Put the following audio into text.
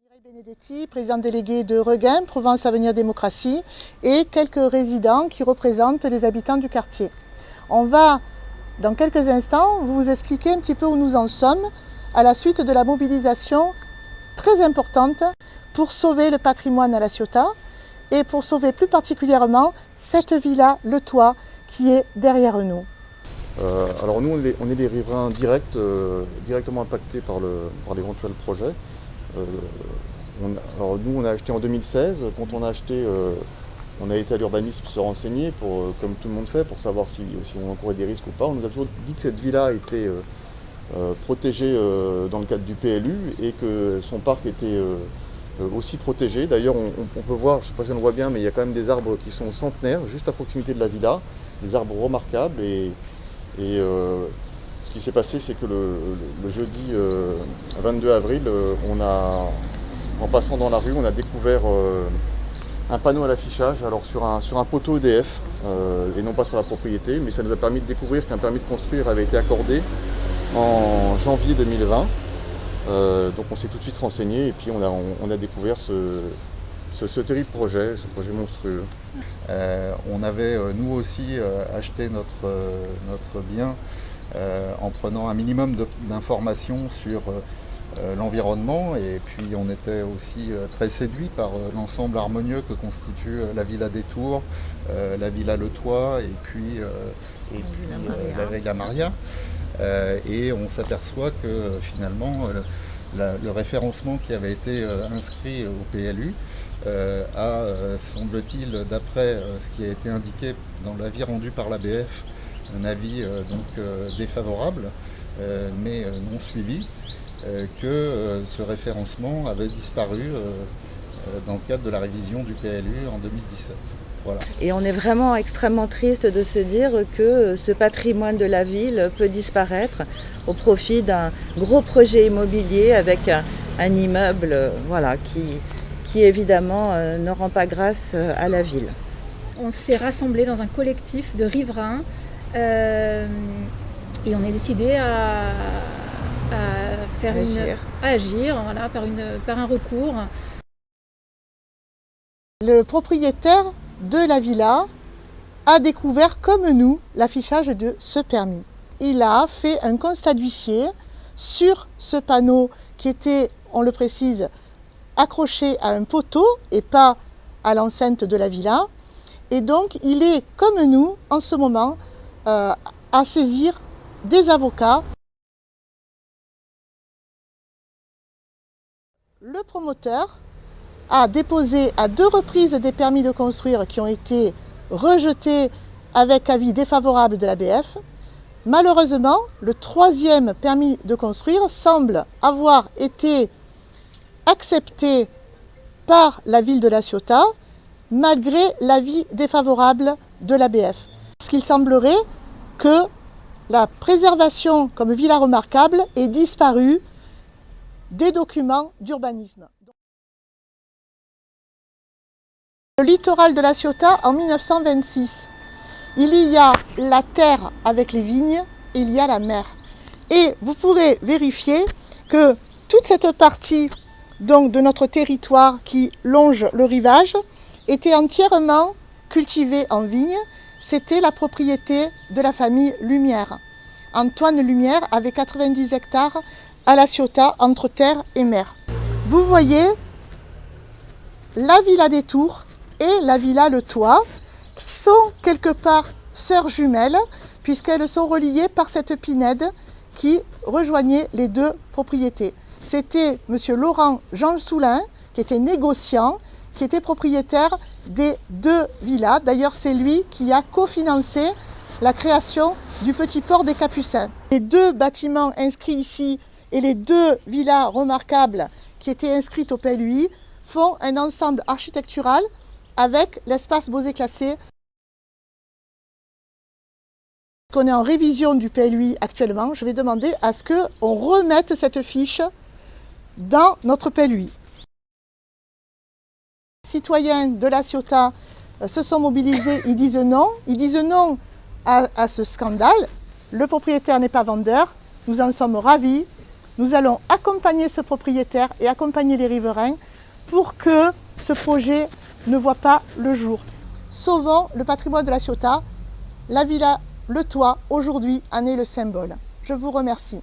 Mireille Benedetti, présidente déléguée de Regain, Provence Avenir Démocratie, et quelques résidents qui représentent les habitants du quartier. On va, dans quelques instants, vous expliquer un petit peu où nous en sommes à la suite de la mobilisation très importante pour sauver le patrimoine à La Ciotat et pour sauver plus particulièrement cette villa, le toit, qui est derrière nous. Alors nous, on est des riverains directement impactés par l'éventuel projet. Alors nous, on a acheté en 2016. Quand on a acheté, on a été à l'urbanisme se renseigner, comme tout le monde fait, pour savoir si on encourait des risques ou pas. On nous a toujours dit que cette villa était protégée dans le cadre du PLU et que son parc était aussi protégé. D'ailleurs, on peut voir, je ne sais pas si on le voit bien, mais il y a quand même des arbres qui sont centenaires, juste à proximité de la villa, des arbres remarquables. Et ce qui s'est passé, c'est que le jeudi 22 avril, en passant dans la rue, on a découvert un panneau à l'affichage, alors sur un poteau EDF, et non pas sur la propriété, mais ça nous a permis de découvrir qu'un permis de construire avait été accordé en janvier 2020. Donc on s'est tout de suite renseigné et puis on a découvert ce terrible projet, ce projet monstrueux. On avait nous aussi acheté notre bien en prenant un minimum d'informations sur l'environnement, et puis on était aussi très séduit par l'ensemble harmonieux que constitue la Villa des Tours, la Villa Le Toit et puis la Villa Maria. Et on s'aperçoit que finalement le référencement qui avait été inscrit au PLU a, semble-t-il, d'après ce qui a été indiqué dans l'avis rendu par l'ABF, un avis défavorable, mais non suivi, que ce référencement avait disparu dans le cadre de la révision du PLU en 2017. Voilà. Et on est vraiment extrêmement triste de se dire que ce patrimoine de la ville peut disparaître au profit d'un gros projet immobilier avec un immeuble qui évidemment ne rend pas grâce à la ville. On s'est rassemblés dans un collectif de riverains et on est décidé à agir par un recours. Le propriétaire de la villa a découvert, comme nous, l'affichage de ce permis. Il a fait un constat d'huissier sur ce panneau qui était, on le précise, accroché à un poteau et pas à l'enceinte de la villa. Et donc, il est, comme nous, en ce moment, à saisir des avocats. Le promoteur a déposé à 2 reprises des permis de construire qui ont été rejetés avec avis défavorable de l'ABF. Malheureusement, le 3e permis de construire semble avoir été accepté par la ville de La Ciotat, malgré l'avis défavorable de l'ABF. Parce qu'il semblerait que la préservation comme villa remarquable ait disparu des documents d'urbanisme. Le littoral de La Ciotat en 1926. Il y a la terre avec les vignes, et il y a la mer. Et vous pourrez vérifier que toute cette partie donc, de notre territoire qui longe le rivage était entièrement cultivée en vignes. C'était la propriété de la famille Lumière. Antoine Lumière avait 90 hectares à La Ciotat entre terre et mer. Vous voyez la Villa des Tours et la Villa Le Toit, qui sont quelque part sœurs jumelles, puisqu'elles sont reliées par cette pinède qui rejoignait les 2 propriétés. C'était M. Laurent Jean Soulin, qui était négociant, qui était propriétaire des 2 villas. D'ailleurs, c'est lui qui a cofinancé la création du petit port des Capucins. Les 2 bâtiments inscrits ici et les 2 villas remarquables qui étaient inscrites au PLUI font un ensemble architectural avec l'espace Beaux et classé. On est en révision du PLUI actuellement, je vais demander à ce qu'on remette cette fiche dans notre PLUI. Les citoyens de La Ciotat se sont mobilisés, ils disent non à ce scandale. Le propriétaire n'est pas vendeur, nous en sommes ravis. Nous allons accompagner ce propriétaire et accompagner les riverains pour que ce projet ne voit pas le jour. Sauvons le patrimoine de la Ciotat. La villa Le Toit, aujourd'hui, en est le symbole. Je vous remercie.